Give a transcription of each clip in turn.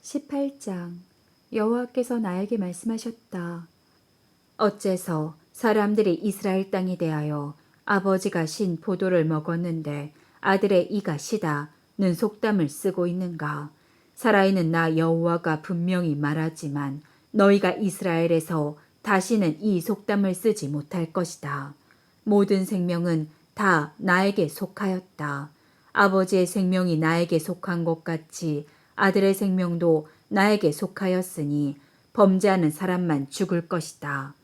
18장. 여호와께서 나에게 말씀하셨다. 어째서 사람들이 이스라엘 땅에 대하여 아버지가 신 포도를 먹었는데 아들의 이가 시다는 속담을 쓰고 있는가? 살아있는 나 여호와가 분명히 말하지만 너희가 이스라엘에서 다시는 이 속담을 쓰지 못할 것이다. 모든 생명은 다 나에게 속하였다. 아버지의 생명이 나에게 속한 것 같이 아들의 생명도 나에게 속하였으니 범죄하는 사람만 죽을 것이다.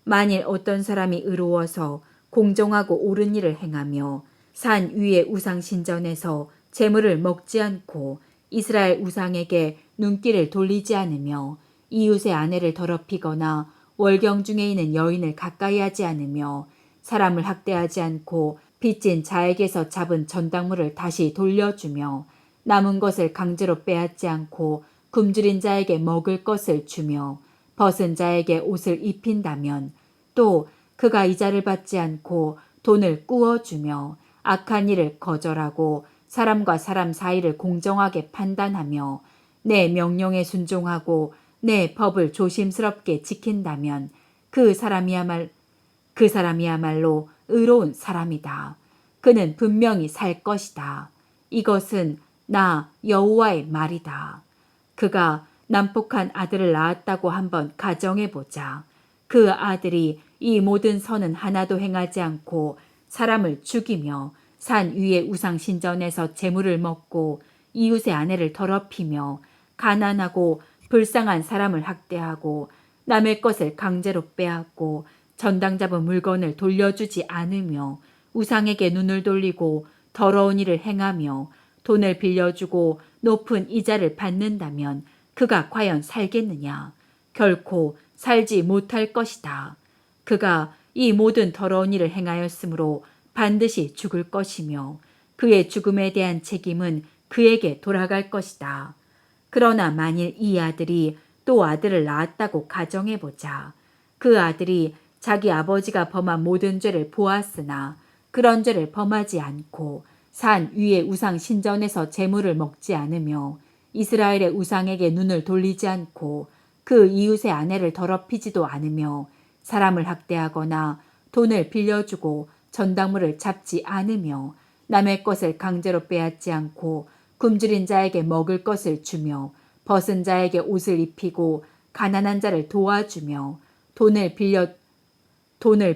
만일 어떤 사람이 의로워서 공정하고 옳은 일을 행하며 산 위의 우상 신전에서 재물을 먹지 않고 이스라엘 우상에게 눈길을 돌리지 않으며 이웃의 아내를 더럽히거나 월경 중에 있는 여인을 가까이 하지 않으며 사람을 학대하지 않고 빚진 자에게서 잡은 전당물을 다시 돌려주며 남은 것을 강제로 빼앗지 않고 굶주린 자에게 먹을 것을 주며 벗은 자에게 옷을 입힌다면 또 그가 이자를 받지 않고 돈을 꾸어주며 악한 일을 거절하고 사람과 사람 사이를 공정하게 판단하며 내 명령에 순종하고 내 법을 조심스럽게 지킨다면 그 사람이야말로 의로운 사람이다. 그는 분명히 살 것이다. 이것은 나 여호와의 말이다. 그가 난폭한 아들을 낳았다고 한번 가정해보자. 그 아들이 이 모든 선은 하나도 행하지 않고 사람을 죽이며 산 위의 우상 신전에서 재물을 먹고 이웃의 아내를 더럽히며 가난하고 불쌍한 사람을 학대하고 남의 것을 강제로 빼앗고 전당 잡은 물건을 돌려주지 않으며 우상에게 눈을 돌리고 더러운 일을 행하며 돈을 빌려주고 높은 이자를 받는다면 그가 과연 살겠느냐? 결코 살지 못할 것이다. 그가 이 모든 더러운 일을 행하였으므로 반드시 죽을 것이며 그의 죽음에 대한 책임은 그에게 돌아갈 것이다. 그러나 만일 이 아들이 또 아들을 낳았다고 가정해보자. 그 아들이 자기 아버지가 범한 모든 죄를 보았으나 그런 죄를 범하지 않고 산 위의 우상 신전에서 재물을 먹지 않으며 이스라엘의 우상에게 눈을 돌리지 않고 그 이웃의 아내를 더럽히지도 않으며 사람을 학대하거나 돈을 빌려주고 전당물을 잡지 않으며 남의 것을 강제로 빼앗지 않고 굶주린 자에게 먹을 것을 주며 벗은 자에게 옷을 입히고 가난한 자를 도와주며 돈을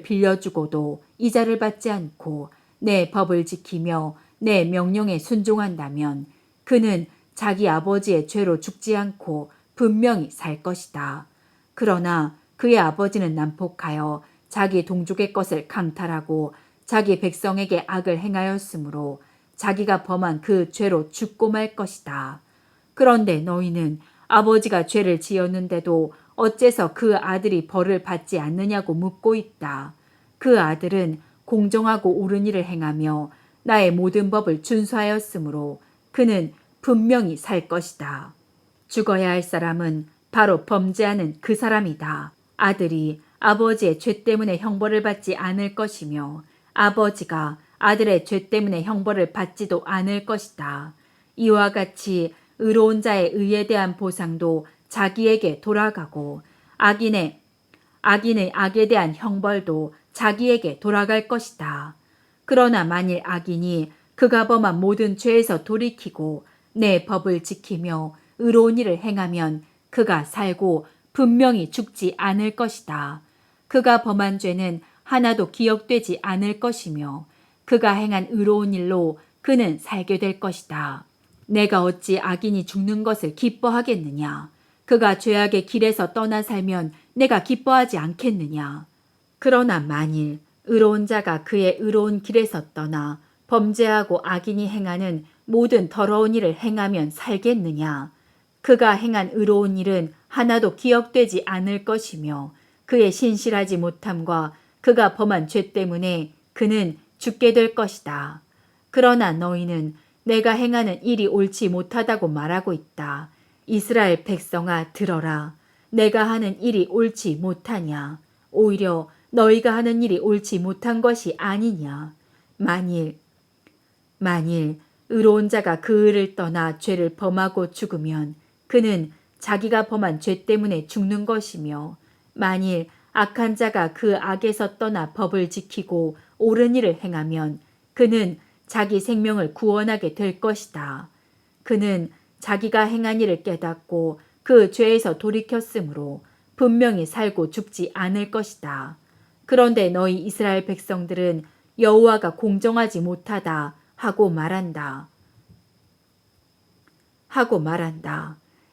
빌려주고도 이자를 받지 않고 내 법을 지키며 내 명령에 순종한다면 그는 자기 아버지의 죄로 죽지 않고 분명히 살 것이다. 그러나 그의 아버지는 난폭하여 자기 동족의 것을 강탈하고 자기 백성에게 악을 행하였으므로 자기가 범한 그 죄로 죽고 말 것이다. 그런데 너희는 아버지가 죄를 지었는데도 어째서 그 아들이 벌을 받지 않느냐고 묻고 있다. 그 아들은 공정하고 옳은 일을 행하며 나의 모든 법을 준수하였으므로 그는 분명히 살 것이다. 죽어야 할 사람은 바로 범죄하는 그 사람이다. 아들이 아버지의 죄 때문에 형벌을 받지 않을 것이며 아버지가 아들의 죄 때문에 형벌을 받지도 않을 것이다. 이와 같이 의로운 자의 의에 대한 보상도 자기에게 돌아가고 악인의 악에 대한 형벌도 자기에게 돌아갈 것이다. 그러나 만일 악인이 그가 범한 모든 죄에서 돌이키고 내 법을 지키며 의로운 일을 행하면 그가 살고 분명히 죽지 않을 것이다. 그가 범한 죄는 하나도 기억되지 않을 것이며 그가 행한 의로운 일로 그는 살게 될 것이다. 내가 어찌 악인이 죽는 것을 기뻐하겠느냐? 그가 죄악의 길에서 떠나 살면 내가 기뻐하지 않겠느냐? 그러나 만일 의로운 자가 그의 의로운 길에서 떠나 범죄하고 악인이 행하는 모든 더러운 일을 행하면 살겠느냐? 그가 행한 의로운 일은 하나도 기억되지 않을 것이며 그의 신실하지 못함과 그가 범한 죄 때문에 그는 죽게 될 것이다. 그러나 너희는 내가 행하는 일이 옳지 못하다고 말하고 있다. 이스라엘 백성아 들어라. 내가 하는 일이 옳지 못하냐? 오히려 너희가 하는 일이 옳지 못한 것이 아니냐? 만일 의로운 자가 그 의를 떠나 죄를 범하고 죽으면 그는 자기가 범한 죄 때문에 죽는 것이며 만일 악한 자가 그 악에서 떠나 법을 지키고 옳은 일을 행하면 그는 자기 생명을 구원하게 될 것이다. 그는 자기가 행한 일을 깨닫고 그 죄에서 돌이켰으므로 분명히 살고 죽지 않을 것이다. 그런데 너희 이스라엘 백성들은 여호와가 공정하지 못하다 하고 말한다.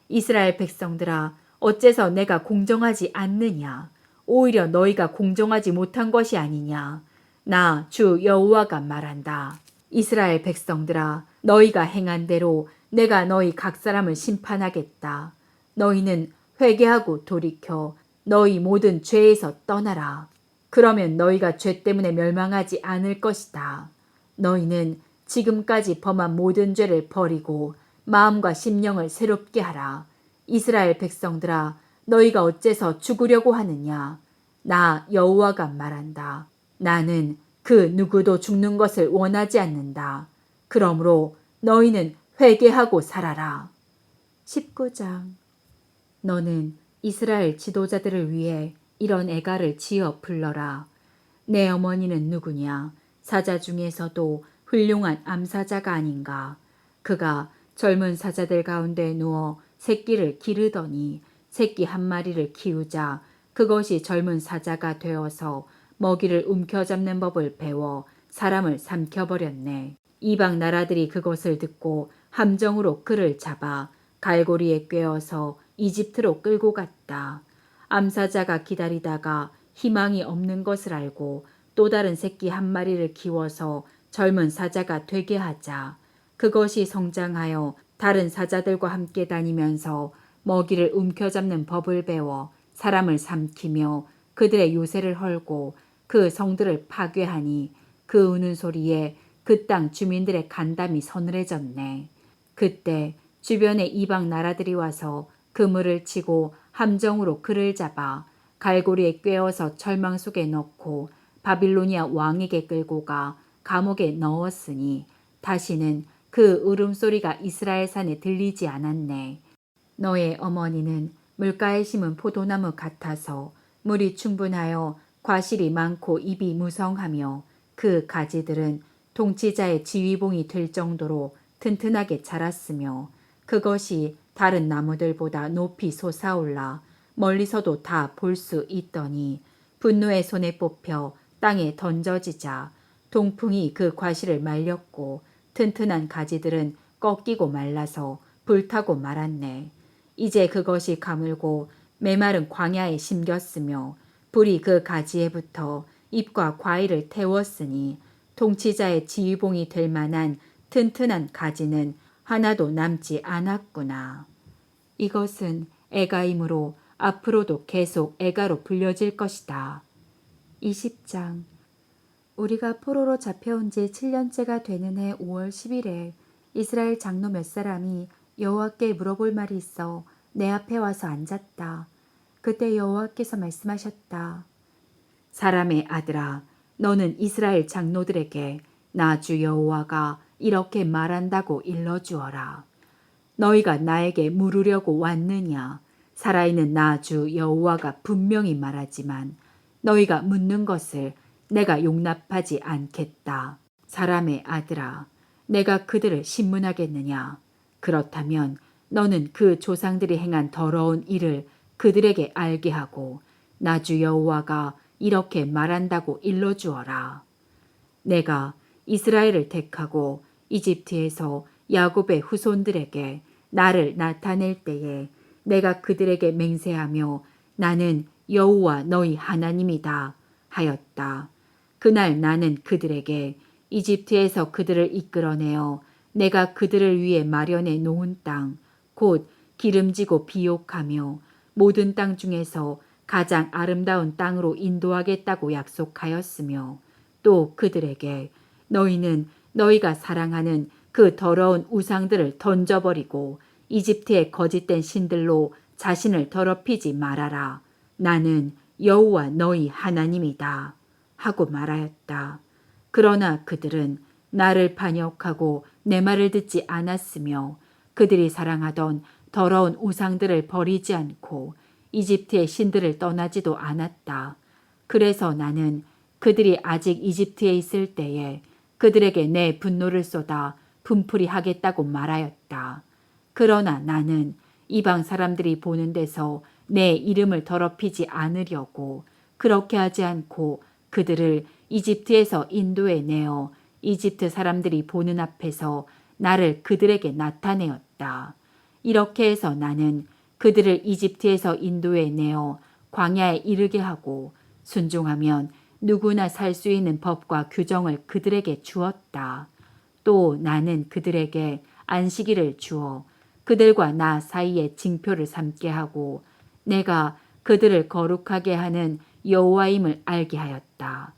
이스라엘 백성들아, 어째서 내가 공정하지 않느냐? 오히려 너희가 공정하지 못한 것이 아니냐? 나 주 여호와가 말한다. 이스라엘 백성들아, 너희가 행한 대로 내가 너희 각 사람을 심판하겠다. 너희는 회개하고 돌이켜 너희 모든 죄에서 떠나라. 그러면 너희가 죄 때문에 멸망하지 않을 것이다. 너희는 지금까지 범한 모든 죄를 버리고 마음과 심령을 새롭게 하라. 이스라엘 백성들아, 너희가 어째서 죽으려고 하느냐? 나 여호와가 말한다. 나는 그 누구도 죽는 것을 원하지 않는다. 그러므로 너희는 회개하고 살아라. 19장. 너는 이스라엘 지도자들을 위해 이런 애가를 지어 불러라. 내 어머니는 누구냐? 사자 중에서도 훌륭한 암사자가 아닌가? 그가 젊은 사자들 가운데 누워 새끼를 기르더니 새끼 한 마리를 키우자 그것이 젊은 사자가 되어서 먹이를 움켜잡는 법을 배워 사람을 삼켜버렸네. 이방 나라들이 그것을 듣고 함정으로 그를 잡아 갈고리에 꿰어서 이집트로 끌고 갔다. 암사자가 기다리다가 희망이 없는 것을 알고 또 다른 새끼 한 마리를 키워서 젊은 사자가 되게 하자 그것이 성장하여 다른 사자들과 함께 다니면서 먹이를 움켜잡는 법을 배워 사람을 삼키며 그들의 요새를 헐고 그 성들을 파괴하니 그 우는 소리에 그 땅 주민들의 간담이 서늘해졌네. 그때 주변의 이방 나라들이 와서 그물을 치고 함정으로 그를 잡아 갈고리에 꿰어서 절망 속에 넣고 바빌로니아 왕에게 끌고 가 감옥에 넣었으니 다시는 그 울음소리가 이스라엘 산에 들리지 않았네. 너의 어머니는 물가에 심은 포도나무 같아서 물이 충분하여 과실이 많고 잎이 무성하며 그 가지들은 통치자의 지휘봉이 될 정도로 튼튼하게 자랐으며 그것이 다른 나무들보다 높이 솟아올라 멀리서도 다 볼 수 있더니 분노의 손에 뽑혀 땅에 던져지자 동풍이 그 과실을 말렸고 튼튼한 가지들은 꺾이고 말라서 불타고 말았네. 이제 그것이 가물고 메마른 광야에 심겼으며 불이 그 가지에 붙어 잎과 과일을 태웠으니 통치자의 지휘봉이 될 만한 튼튼한 가지는 하나도 남지 않았구나. 이것은 애가이므로 앞으로도 계속 애가로 불려질 것이다. 20장. 우리가 포로로 잡혀온 지 7년째가 되는 해 5월 10일에 이스라엘 장로 몇 사람이 여호와께 물어볼 말이 있어 내 앞에 와서 앉았다. 그때 여호와께서 말씀하셨다. 사람의 아들아, 너는 이스라엘 장로들에게 나 주 여호와가 이렇게 말한다고 일러주어라. 너희가 나에게 물으려고 왔느냐? 살아있는 나 주 여호와가 분명히 말하지만 너희가 묻는 것을 내가 용납하지 않겠다. 사람의 아들아, 내가 그들을 신문하겠느냐? 그렇다면 너는 그 조상들이 행한 더러운 일을 그들에게 알게 하고 나 주 여호와가 이렇게 말한다고 일러주어라. 내가 이스라엘을 택하고 이집트에서 야곱의 후손들에게 나를 나타낼 때에 내가 그들에게 맹세하며 나는 여호와 너희 하나님이다 하였다. 그날 나는 그들에게 이집트에서 그들을 이끌어내어 내가 그들을 위해 마련해 놓은 땅, 곧 기름지고 비옥하며 모든 땅 중에서 가장 아름다운 땅으로 인도하겠다고 약속하였으며 또 그들에게 너희는 너희가 사랑하는 그 더러운 우상들을 던져버리고 이집트의 거짓된 신들로 자신을 더럽히지 말아라. 나는 여호와 너희 하나님이다 하고 말하였다. 그러나 그들은 나를 반역하고 내 말을 듣지 않았으며 그들이 사랑하던 더러운 우상들을 버리지 않고 이집트의 신들을 떠나지도 않았다. 그래서 나는 그들이 아직 이집트에 있을 때에 그들에게 내 분노를 쏟아 분풀이 하겠다고 말하였다. 그러나 나는 이방 사람들이 보는 데서 내 이름을 더럽히지 않으려고 그렇게 하지 않고 그들을 이집트에서 인도해 내어 이집트 사람들이 보는 앞에서 나를 그들에게 나타내었다. 이렇게 해서 나는 그들을 이집트에서 인도해 내어 광야에 이르게 하고 순종하면 누구나 살 수 있는 법과 규정을 그들에게 주었다. 또 나는 그들에게 안식일을 주어 그들과 나 사이에 징표를 삼게 하고 내가 그들을 거룩하게 하는 여호와임을 알게 하였다.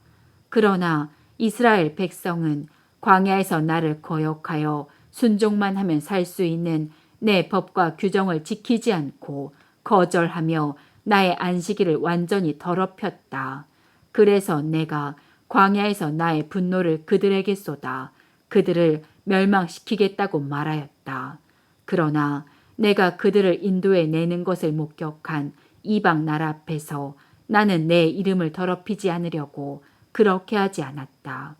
그러나 이스라엘 백성은 광야에서 나를 거역하여 순종만 하면 살 수 있는 내 법과 규정을 지키지 않고 거절하며 나의 안식일을 완전히 더럽혔다. 그래서 내가 광야에서 나의 분노를 그들에게 쏟아 그들을 멸망시키겠다고 말하였다. 그러나 내가 그들을 인도해 내는 것을 목격한 이방 나라 앞에서 나는 내 이름을 더럽히지 않으려고 그렇게 하지 않았다.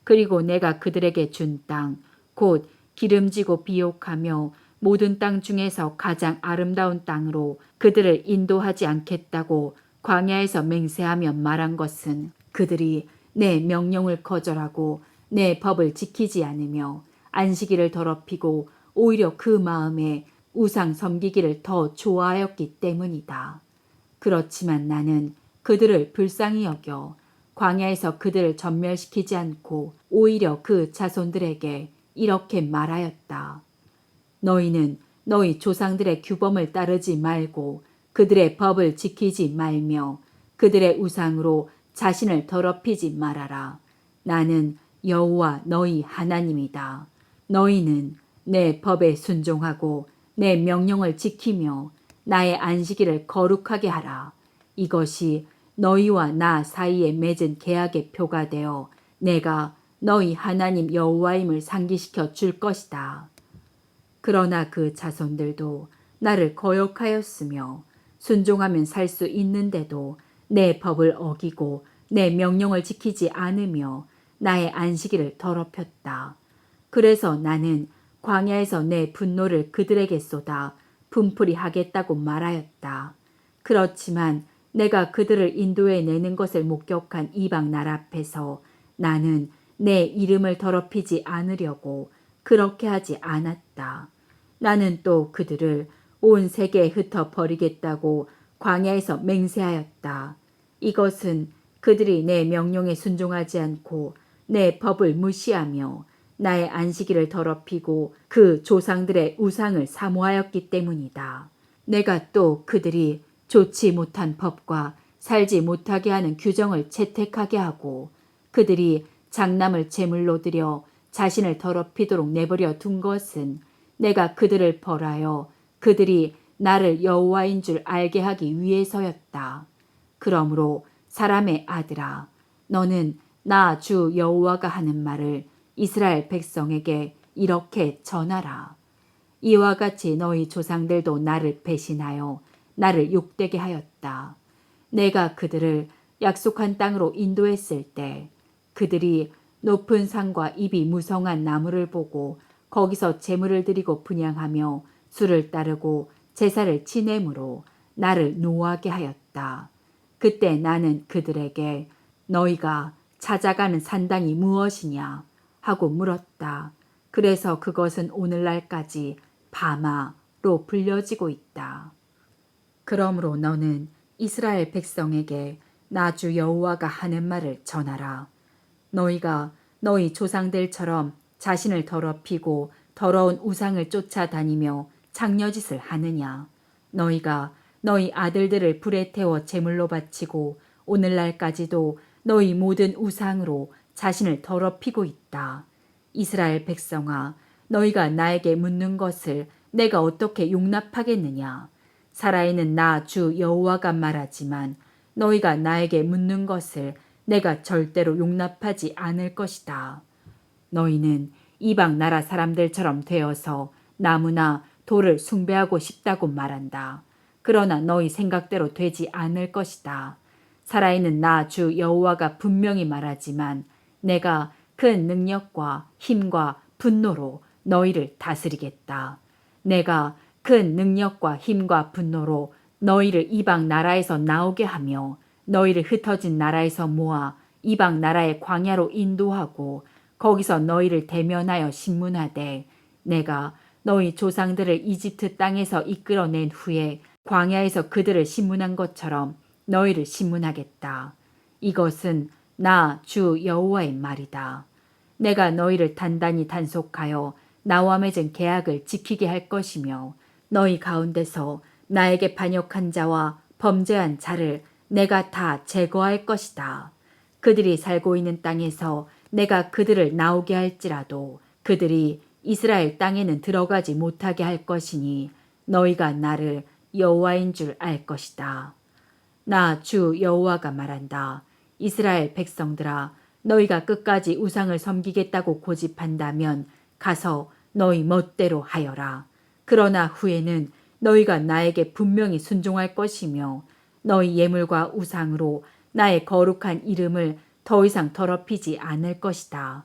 그리고 내가 그들에게 준 땅, 곧 기름지고 비옥하며 모든 땅 중에서 가장 아름다운 땅으로 그들을 인도하지 않겠다고 광야에서 맹세하며 말한 것은 그들이 내 명령을 거절하고 내 법을 지키지 않으며 안식일을 더럽히고 오히려 그 마음에 우상 섬기기를 더 좋아하였기 때문이다. 그렇지만 나는 그들을 불쌍히 여겨 광야에서 그들을 전멸시키지 않고 오히려 그 자손들에게 이렇게 말하였다. 너희는 너희 조상들의 규범을 따르지 말고 그들의 법을 지키지 말며 그들의 우상으로 자신을 더럽히지 말아라. 나는 여호와 너희 하나님이다. 너희는 내 법에 순종하고 내 명령을 지키며 나의 안식일을 거룩하게 하라. 이것이 너희와 나 사이에 맺은 계약의 표가 되어 내가 너희 하나님 여호와임을 상기시켜 줄 것이다. 그러나 그 자손들도 나를 거역하였으며 순종하면 살 수 있는데도 내 법을 어기고 내 명령을 지키지 않으며 나의 안식일을 더럽혔다. 그래서 나는 광야에서 내 분노를 그들에게 쏟아 분풀이 하겠다고 말하였다. 그렇지만 내가 그들을 인도해 내는 것을 목격한 이방 나라 앞에서 나는 내 이름을 더럽히지 않으려고 그렇게 하지 않았다. 나는 또 그들을 온 세계에 흩어 버리겠다고 광야에서 맹세하였다. 이것은 그들이 내 명령에 순종하지 않고 내 법을 무시하며 나의 안식일을 더럽히고 그 조상들의 우상을 사모하였기 때문이다. 내가 또 그들이 좋지 못한 법과 살지 못하게 하는 규정을 채택하게 하고 그들이 장남을 제물로 드려 자신을 더럽히도록 내버려 둔 것은 내가 그들을 벌하여 그들이 나를 여호와인 줄 알게 하기 위해서였다. 그러므로 사람의 아들아, 너는 나 주 여호와가 하는 말을 이스라엘 백성에게 이렇게 전하라. 이와 같이 너희 조상들도 나를 배신하여 나를 욕되게 하였다. 내가 그들을 약속한 땅으로 인도했을 때 그들이 높은 산과 잎이 무성한 나무를 보고 거기서 제물을 드리고 분향하며 수를 따르고 제사를 지내므로 나를 노하게 하였다. 그때 나는 그들에게 너희가 찾아가는 산당이 무엇이냐 하고 물었다. 그래서 그것은 오늘날까지 바마로 불려지고 있다. 그러므로 너는 이스라엘 백성에게 나 주 여호와가 하는 말을 전하라. 너희가 너희 조상들처럼 자신을 더럽히고 더러운 우상을 쫓아다니며 장려짓을 하느냐. 너희가 너희 아들들을 불에 태워 제물로 바치고 오늘날까지도 너희 모든 우상으로 자신을 더럽히고 있다. 이스라엘 백성아, 너희가 나에게 묻는 것을 내가 어떻게 용납하겠느냐. 살아있는 나 주 여호와가 말하지만 너희가 나에게 묻는 것을 내가 절대로 용납하지 않을 것이다. 너희는 이방 나라 사람들처럼 되어서 나무나 돌을 숭배하고 싶다고 말한다. 그러나 너희 생각대로 되지 않을 것이다. 살아있는 나 주 여호와가 분명히 말하지만 내가 큰 능력과 힘과 분노로 너희를 다스리겠다. 내가 큰 능력과 힘과 분노로 너희를 이방 나라에서 나오게 하며 너희를 흩어진 나라에서 모아 이방 나라의 광야로 인도하고 거기서 너희를 대면하여 신문하되 내가 너희 조상들을 이집트 땅에서 이끌어낸 후에 광야에서 그들을 신문한 것처럼 너희를 신문하겠다. 이것은 나 주 여호와의 말이다. 내가 너희를 단단히 단속하여 나와 맺은 계약을 지키게 할 것이며 너희 가운데서 나에게 반역한 자와 범죄한 자를 내가 다 제거할 것이다. 그들이 살고 있는 땅에서 내가 그들을 나오게 할지라도 그들이 이스라엘 땅에는 들어가지 못하게 할 것이니 너희가 나를 여호와인 줄 알 것이다. 나 주 여호와가 말한다. 이스라엘 백성들아, 너희가 끝까지 우상을 섬기겠다고 고집한다면 가서 너희 멋대로 하여라. 그러나 후에는 너희가 나에게 분명히 순종할 것이며 너희 예물과 우상으로 나의 거룩한 이름을 더 이상 더럽히지 않을 것이다.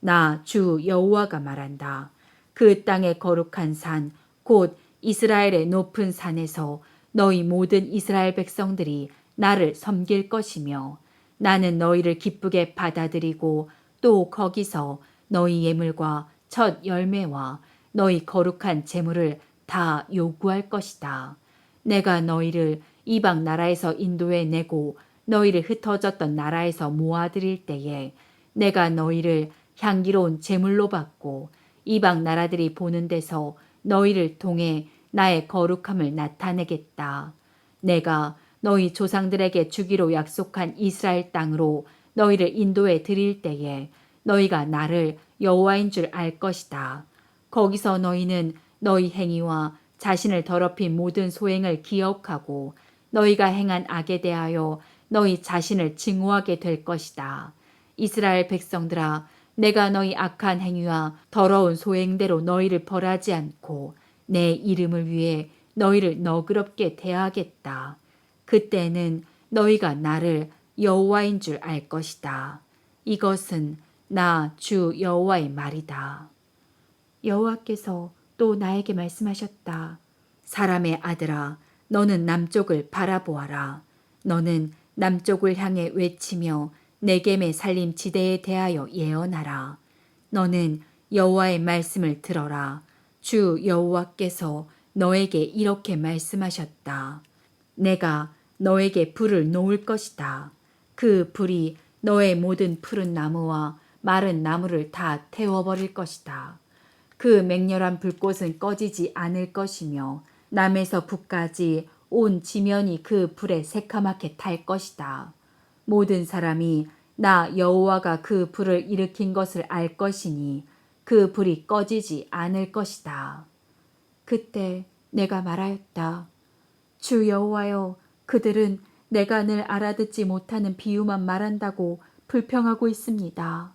나 주 여호와가 말한다. 그 땅의 거룩한 산, 곧 이스라엘의 높은 산에서 너희 모든 이스라엘 백성들이 나를 섬길 것이며 나는 너희를 기쁘게 받아들이고 또 거기서 너희 예물과 첫 열매와 너희 거룩한 재물을 다 요구할 것이다. 내가 너희를 이방 나라에서 인도해 내고 너희를 흩어졌던 나라에서 모아들일 때에 내가 너희를 향기로운 제물로 받고 이방 나라들이 보는 데서 너희를 통해 나의 거룩함을 나타내겠다. 내가 너희 조상들에게 주기로 약속한 이스라엘 땅으로 너희를 인도해 드릴 때에 너희가 나를 여호와인 줄 알 것이다. 거기서 너희는 너희 행위와 자신을 더럽힌 모든 소행을 기억하고 너희가 행한 악에 대하여 너희 자신을 증오하게 될 것이다. 이스라엘 백성들아, 내가 너희 악한 행위와 더러운 소행대로 너희를 벌하지 않고 내 이름을 위해 너희를 너그럽게 대하겠다. 그때는 너희가 나를 여호와인 줄 알 것이다. 이것은 나 주 여호와의 말이다. 여호와께서 또 나에게 말씀하셨다. 사람의 아들아, 너는 남쪽을 바라보아라. 너는 남쪽을 향해 외치며 네겜의 살림 지대에 대하여 예언하라. 너는 여호와의 말씀을 들어라. 주 여호와께서 너에게 이렇게 말씀하셨다. 내가 너에게 불을 놓을 것이다. 그 불이 너의 모든 푸른 나무와 마른 나무를 다 태워버릴 것이다. 그 맹렬한 불꽃은 꺼지지 않을 것이며 남에서 북까지 온 지면이 그 불에 새카맣게 탈 것이다. 모든 사람이 나 여호와가 그 불을 일으킨 것을 알 것이니 그 불이 꺼지지 않을 것이다. 그때 내가 말하였다. 주 여호와여, 그들은 내가 늘 알아듣지 못하는 비유만 말한다고 불평하고 있습니다.